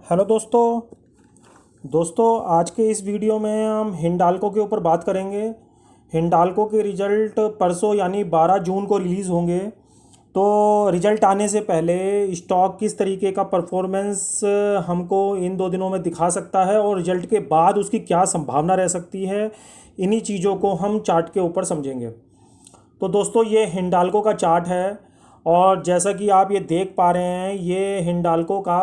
Hello दोस्तों आज के इस वीडियो में हम हिंडाल्को के ऊपर बात करेंगे। हिंडाल्को के रिज़ल्ट परसों यानी 12 जून को रिलीज़ होंगे। तो रिज़ल्ट आने से पहले स्टॉक किस तरीके का परफॉर्मेंस हमको इन 2 दिनों में दिखा सकता है और रिज़ल्ट के बाद उसकी क्या संभावना रह सकती है, इन्हीं चीज़ों को हम चार्ट के ऊपर समझेंगे। तो दोस्तों ये हिंडाल्को का चार्ट है और जैसा कि आप ये देख पा रहे हैं ये हिंडाल्को का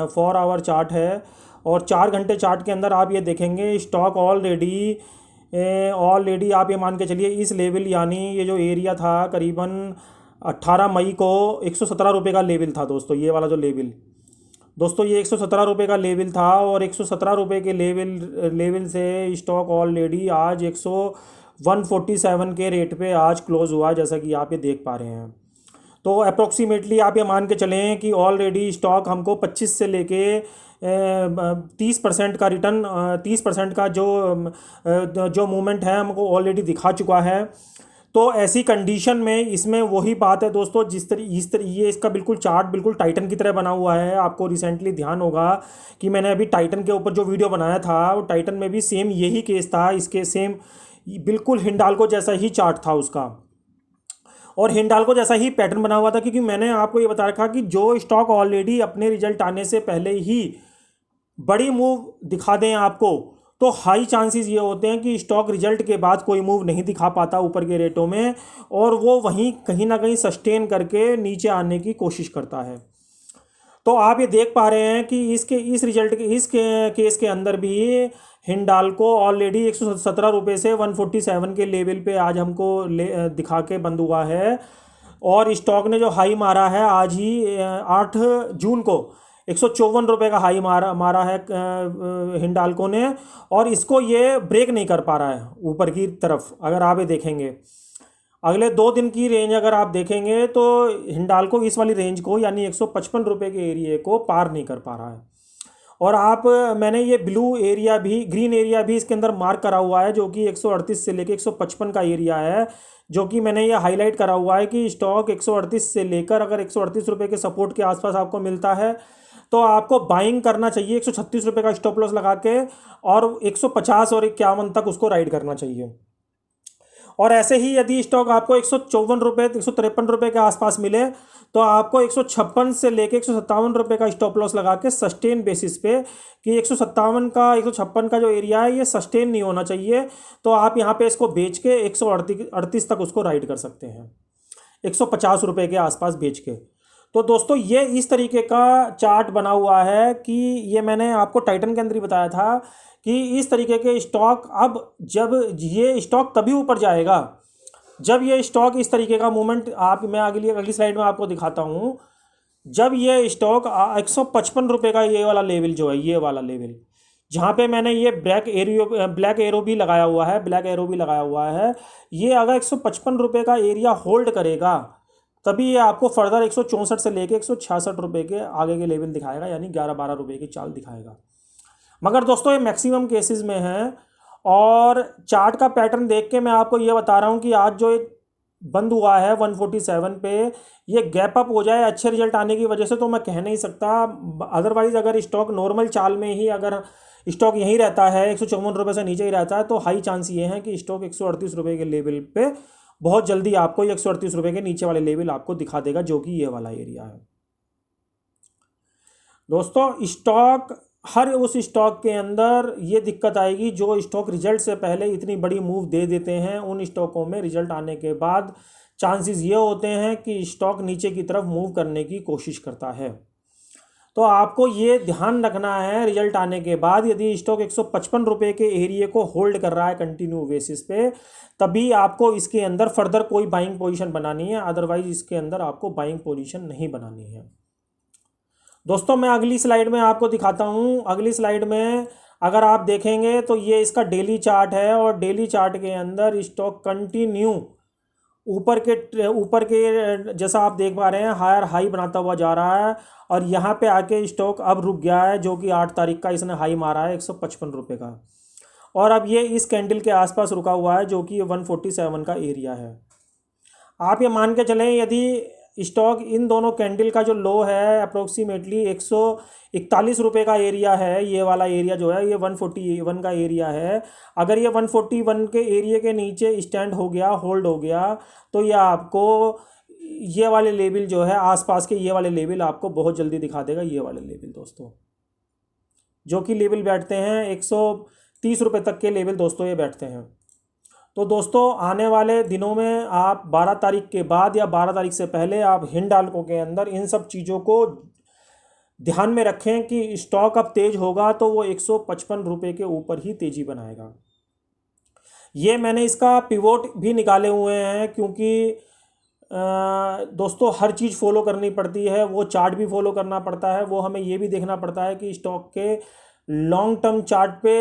4 आवर चार्ट है। और 4 घंटे चार्ट के अंदर आप ये देखेंगे स्टॉक ऑलरेडी आप ये मान के चलिए इस लेवल यानी ये जो एरिया था करीबन 18 मई को 117 रुपये का लेवल था। दोस्तों ये वाला जो दोस्तों ये 117 रुपये का लेवल था और 117 रुपये के लेवल से स्टॉक ऑलरेडी आज 147 के रेट पे आज क्लोज़ हुआ, जैसा कि आप ये देख पा रहे हैं। तो अप्रोक्सीमेटली आप ये मान के चलें कि ऑलरेडी स्टॉक हमको 25 से लेके 30% का रिटर्न 30% का जो मूवमेंट है हमको ऑलरेडी दिखा चुका है। तो ऐसी कंडीशन में इसमें वही बात है दोस्तों, इस तरह ये इसका बिल्कुल चार्ट बिल्कुल टाइटन की तरह बना हुआ है। आपको रिसेंटली ध्यान होगा कि मैंने अभी टाइटन के ऊपर जो वीडियो बनाया था वो टाइटन में भी सेम यही केस था। इसके सेम बिल्कुल हिंडाल्को जैसा ही चार्ट था उसका और हिंडाल्को जैसा ही पैटर्न बना हुआ था, क्योंकि मैंने आपको ये बता रखा कि जो स्टॉक ऑलरेडी अपने रिजल्ट आने से पहले ही बड़ी मूव दिखा दें आपको, तो हाई चांसेस ये होते हैं कि स्टॉक रिजल्ट के बाद कोई मूव नहीं दिखा पाता ऊपर के रेटों में और वो वहीं कहीं ना कहीं सस्टेन करके नीचे आने की कोशिश करता है। तो आप ये देख पा रहे हैं कि इस केस के अंदर भी हिंडाल्को ऑलरेडी 117 रुपये से 147 के लेवल पे आज हमको दिखा के बंद हुआ है। और स्टॉक ने जो हाई मारा है आज ही 8 जून को 154 रुपये का हाई मारा है हिंडाल्को ने, और इसको ये ब्रेक नहीं कर पा रहा है ऊपर की तरफ। अगर आप ये देखेंगे अगले 2 दिन की रेंज अगर आप देखेंगे तो हिंडाल्को इस वाली रेंज को यानी 155 रुपये के एरिया को पार नहीं कर पा रहा है। और मैंने ये ग्रीन एरिया भी इसके अंदर मार्क करा हुआ है, जो कि 138 से लेकर 155 का एरिया है, जो कि मैंने ये हाईलाइट करा हुआ है कि स्टॉक 138 से लेकर अगर 138 रुपये के सपोर्ट के आसपास आपको मिलता है तो आपको बाइंग करना चाहिए 136 रुपये का स्टॉप लॉस लगा के, और 150 और 51 तक उसको राइड करना चाहिए। और ऐसे ही यदि स्टॉक आपको 154 रुपये 153 रुपये के आसपास मिले तो आपको 156 से लेके 157 रुपये का स्टॉप लॉस लगा के सस्टेन बेसिस पे कि 156 का जो एरिया है ये सस्टेन नहीं होना चाहिए, तो आप यहाँ पे इसको बेच के 138 तक उसको राइड कर सकते हैं 150 रुपये के आसपास बेच के। तो दोस्तों ये इस तरीके का चार्ट बना हुआ है कि ये मैंने आपको टाइटन के अंदर ही बताया था कि इस तरीके के स्टॉक अब जब ये स्टॉक तभी ऊपर जाएगा जब ये स्टॉक इस तरीके का मूवमेंट मैं अगली स्लाइड में आपको दिखाता हूँ। जब ये स्टॉक 155 रुपये का ये वाला लेवल जो है, ये वाला लेवल जहाँ पे मैंने ये ब्लैक एरो भी लगाया हुआ है, ये अगर 155 रुपये का एरिया होल्ड करेगा तभी ये आपको फर्दर 164 से लेके 166 रुपये के आगे के लेवल दिखाएगा, यानी 11-12 रुपये की चाल दिखाएगा। मगर दोस्तों ये मैक्सिमम केसेस में है और चार्ट का पैटर्न देख के मैं आपको ये बता रहा हूँ कि आज जो बंद हुआ है 147 पे, ये गैप अप हो जाए अच्छे रिजल्ट आने की वजह से तो मैं कह नहीं सकता। अदरवाइज अगर स्टॉक नॉर्मल चाल में ही अगर स्टॉक यहीं रहता है 154 रुपये से नीचे ही रहता है तो हाई चांस ये है कि स्टॉक 138 रुपये के लेवल पे बहुत जल्दी आपको 138 रुपये के नीचे वाले लेवल आपको दिखा देगा, जो कि ये वाला एरिया है। दोस्तों हर उस स्टॉक के अंदर ये दिक्कत आएगी जो स्टॉक रिजल्ट से पहले इतनी बड़ी मूव दे देते हैं। उन स्टॉकों में रिजल्ट आने के बाद चांसेस ये होते हैं कि स्टॉक नीचे की तरफ मूव करने की कोशिश करता है। तो आपको ये ध्यान रखना है रिजल्ट आने के बाद यदि स्टॉक 155 रुपये के एरिया को होल्ड कर रहा है कंटिन्यू बेसिस पे, तभी आपको इसके अंदर फर्दर कोई बाइंग पोजीशन बनानी है, अदरवाइज इसके अंदर आपको बाइंग पोजीशन नहीं बनानी है। दोस्तों मैं अगली स्लाइड में आपको दिखाता हूँ। अगली स्लाइड में अगर आप देखेंगे तो ये इसका डेली चार्ट है और डेली चार्ट के अंदर स्टॉक कंटिन्यू ऊपर के जैसा आप देख पा रहे हैं हायर हाई बनाता हुआ जा रहा है और यहाँ पे आके स्टॉक अब रुक गया है, जो कि 8 तारीख का इसने हाई मारा है 155 रुपये का, और अब ये इस कैंडल के आसपास रुका हुआ है जो कि 147 का एरिया है। आप ये मान के चलें यदि स्टॉक इन दोनों कैंडल का जो लो है अप्रोक्सीमेटली 141 रुपये का एरिया है। ये वाला एरिया जो है ये 141 का एरिया है। अगर ये 141 के एरिया के नीचे स्टैंड हो गया, होल्ड हो गया, तो ये आपको ये वाले लेवल जो है आसपास के ये वाले लेवल आपको बहुत जल्दी दिखा देगा। ये वाले लेवल दोस्तों, जो कि लेवल बैठते हैं 130 रुपये तक के लेवल दोस्तों ये बैठते हैं। तो दोस्तों आने वाले दिनों में आप 12 तारीख के बाद या 12 तारीख से पहले आप हिंडाल्को के अंदर इन सब चीज़ों को ध्यान में रखें कि स्टॉक अब तेज होगा तो वो 155 रुपये के ऊपर ही तेजी बनाएगा। ये मैंने इसका पिवोट भी निकाले हुए हैं, क्योंकि दोस्तों हर चीज़ फॉलो करनी पड़ती है, वो चार्ट भी फॉलो करना पड़ता है, वो हमें ये भी देखना पड़ता है कि स्टॉक के लॉन्ग टर्म चार्ट पे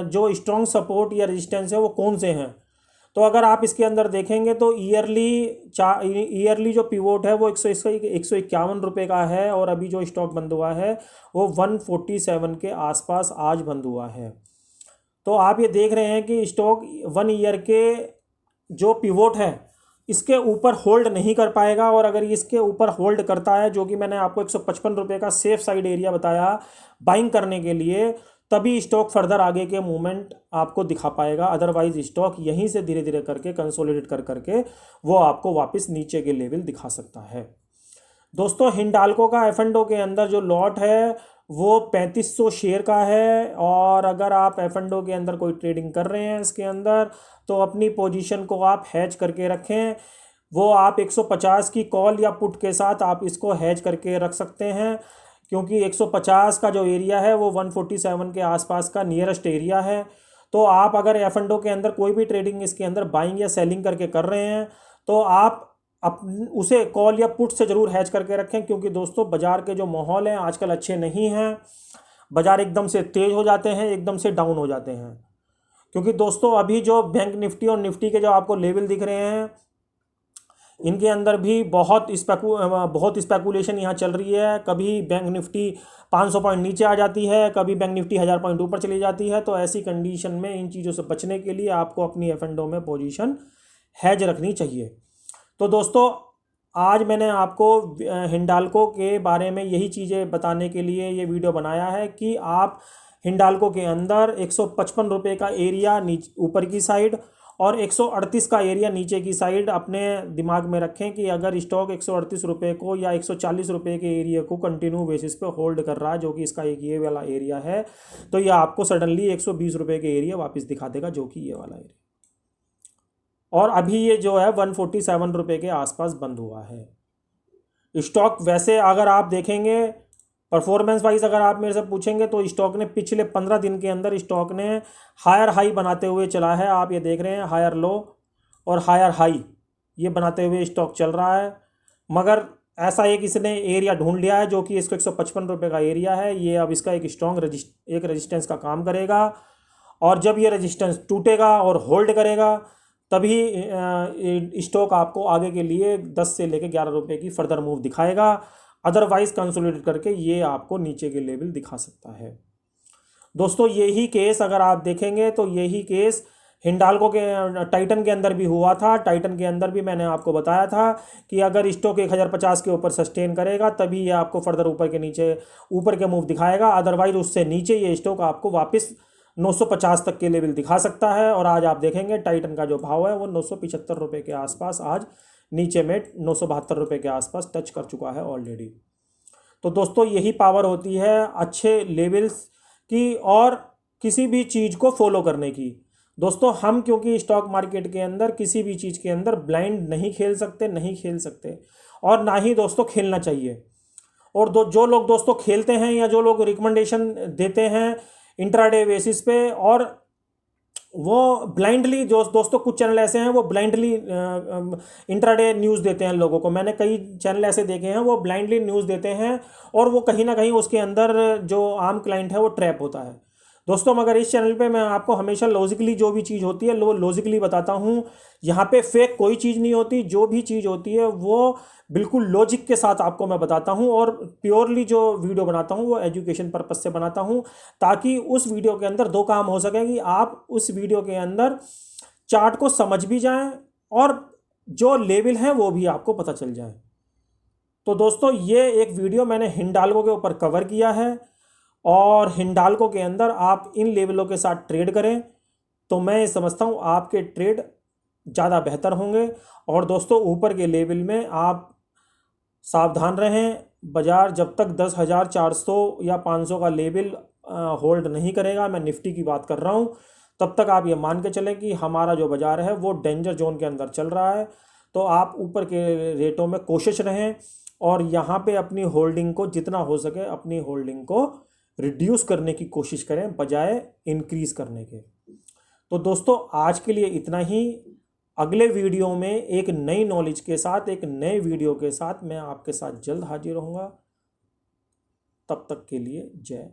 जो स्ट्रॉन्ग सपोर्ट या रेजिस्टेंस है वो कौन से हैं। तो अगर आप इसके अंदर देखेंगे तो ईयरली जो पिवोट है वो 151 रुपये का है, और अभी जो स्टॉक बंद हुआ है वो 147 के आसपास आज बंद हुआ है। तो आप ये देख रहे हैं कि स्टॉक 1 ईयर के जो पिवोट है इसके ऊपर होल्ड नहीं कर पाएगा, और अगर इसके ऊपर होल्ड करता है, जो कि मैंने आपको 155 रुपये का सेफ साइड एरिया बताया बाइंग करने के लिए, तभी स्टॉक फर्दर आगे के मूवमेंट आपको दिखा पाएगा। अदरवाइज स्टॉक यहीं से धीरे धीरे करके कंसोलिडेट कर करके वो आपको वापस नीचे के लेवल दिखा सकता है। दोस्तों हिंडाल्को का F&O के अंदर जो लॉट है वो 3500 शेयर का है, और अगर आप F&O के अंदर कोई ट्रेडिंग कर रहे हैं इसके अंदर तो अपनी पोजीशन को आप हैज करके रखें। वो आप 150 की कॉल या पुट के साथ आप इसको हैज करके रख सकते हैं, क्योंकि 150 का जो एरिया है वो 147 के आसपास का नियरेस्ट एरिया है। तो आप अगर F&O के अंदर कोई भी ट्रेडिंग इसके अंदर बाइंग या सेलिंग करके कर रहे हैं तो आप उसे कॉल या पुट से ज़रूर हैज करके रखें, क्योंकि दोस्तों बाज़ार के जो माहौल हैं आजकल अच्छे नहीं हैं। बाज़ार एकदम से तेज़ हो जाते हैं, एकदम से डाउन हो जाते हैं, क्योंकि दोस्तों अभी जो बैंक निफ्टी और निफ्टी के जो आपको लेवल दिख रहे हैं इनके अंदर भी बहुत स्पेकुलेशन यहाँ चल रही है। कभी बैंक निफ्टी 500 पॉइंट नीचे आ जाती है, कभी बैंक निफ्टी 1000 पॉइंट ऊपर चली जाती है। तो ऐसी कंडीशन में इन चीज़ों से बचने के लिए आपको अपनी F&O में पोजीशन हैज रखनी चाहिए। तो दोस्तों आज मैंने आपको हिंडाल्को के बारे में यही चीज़ें बताने के लिए ये वीडियो बनाया है कि आप हिंडाल्को के अंदर 155 रुपये का एरिया ऊपर की साइड और 138 का एरिया नीचे की साइड अपने दिमाग में रखें कि अगर स्टॉक 138 रुपये को या 140 रुपये के एरिया को कंटिन्यू बेसिस पे होल्ड कर रहा है, जो कि इसका एक ये वाला एरिया है, तो ये आपको सडनली 120 रुपये के एरिया वापस दिखा देगा, जो कि ये वाला एरिया। और अभी ये जो है 147 रुपये के आसपास बंद हुआ है स्टॉक। वैसे अगर आप देखेंगे परफॉर्मेंस वाइज, अगर आप मेरे से पूछेंगे तो स्टॉक ने पिछले 15 दिन के अंदर स्टॉक ने हायर हाई बनाते हुए चला है। आप ये देख रहे हैं हायर लो और हायर हाई ये बनाते हुए स्टॉक चल रहा है, मगर ऐसा एक इसने एरिया ढूंढ लिया है जो कि इसको 155 रुपये का एरिया है। ये अब इसका एक स्ट्रॉन्ग एक रेजिस्टेंस का काम करेगा, और जब ये रेजिस्टेंस टूटेगा और होल्ड करेगा तभी स्टॉक आपको आगे के लिए 10 से लेकर 11 रुपये की फर्दर मूव दिखाएगा। अदरवाइज कंसोलिडेट करके ये आपको नीचे के लेवल दिखा सकता है। दोस्तों यही केस अगर आप देखेंगे तो यही केस हिंडाल्को के टाइटन के अंदर भी हुआ था। टाइटन के अंदर भी मैंने आपको बताया था कि अगर स्टॉक 1050 के ऊपर सस्टेन करेगा तभी ये आपको फर्दर ऊपर के मूव दिखाएगा, अदरवाइज उससे नीचे ये स्टॉक आपको वापस 950 तक के लेवल दिखा सकता है। और आज आप देखेंगे टाइटन का जो भाव है वो 975 रुपये के आसपास आज नीचे में 972 रुपये के आसपास टच कर चुका है ऑलरेडी। तो दोस्तों यही पावर होती है अच्छे लेवल्स की और किसी भी चीज़ को फॉलो करने की। दोस्तों हम क्योंकि स्टॉक मार्केट के अंदर किसी भी चीज़ के अंदर ब्लाइंड नहीं खेल सकते और ना ही दोस्तों खेलना चाहिए। और जो लोग दोस्तों खेलते हैं या जो लोग रिकमेंडेशन देते हैं इंट्राडे बेसिस पे, और वो ब्लाइंडली दोस्तों कुछ चैनल ऐसे हैं वो ब्लाइंडली इंट्राडे न्यूज़ देते हैं लोगों को। मैंने कई चैनल ऐसे देखे हैं वो ब्लाइंडली न्यूज़ देते हैं और वो कहीं ना कहीं उसके अंदर जो आम क्लाइंट है वो ट्रैप होता है। दोस्तों मगर इस चैनल पे मैं आपको हमेशा लॉजिकली जो भी चीज़ होती है वो लॉजिकली बताता हूँ। यहाँ पे फेक कोई चीज़ नहीं होती, जो भी चीज़ होती है वो बिल्कुल लॉजिक के साथ आपको मैं बताता हूँ। और प्योरली जो वीडियो बनाता हूँ वो एजुकेशन पर्पज़ से बनाता हूँ, ताकि उस वीडियो के अंदर दो काम हो सके कि आप उस वीडियो के अंदर चार्ट को समझ भी जाएँ और जो लेवल हैं वो भी आपको पता चल जाए। तो दोस्तों ये एक वीडियो मैंने हिंडाल्को के ऊपर कवर किया है, और हिंडाल्को के अंदर आप इन लेवलों के साथ ट्रेड करें तो मैं समझता हूँ आपके ट्रेड ज़्यादा बेहतर होंगे। और दोस्तों ऊपर के लेवल में आप सावधान रहें, बाज़ार जब तक 10,400 या 500 का लेवल होल्ड नहीं करेगा, मैं निफ्टी की बात कर रहा हूँ, तब तक आप ये मान के चलें कि हमारा जो बाज़ार है वो डेंजर जोन के अंदर चल रहा है। तो आप ऊपर के रेटों में कोशिश रहें, और यहाँ पे अपनी होल्डिंग को जितना हो सके अपनी होल्डिंग को रिड्यूस करने की कोशिश करें बजाय इंक्रीज करने के। तो दोस्तों आज के लिए इतना ही। अगले वीडियो में एक नई नॉलेज के साथ, एक नए वीडियो के साथ मैं आपके साथ जल्द हाजिर रहूँगा। तब तक के लिए जय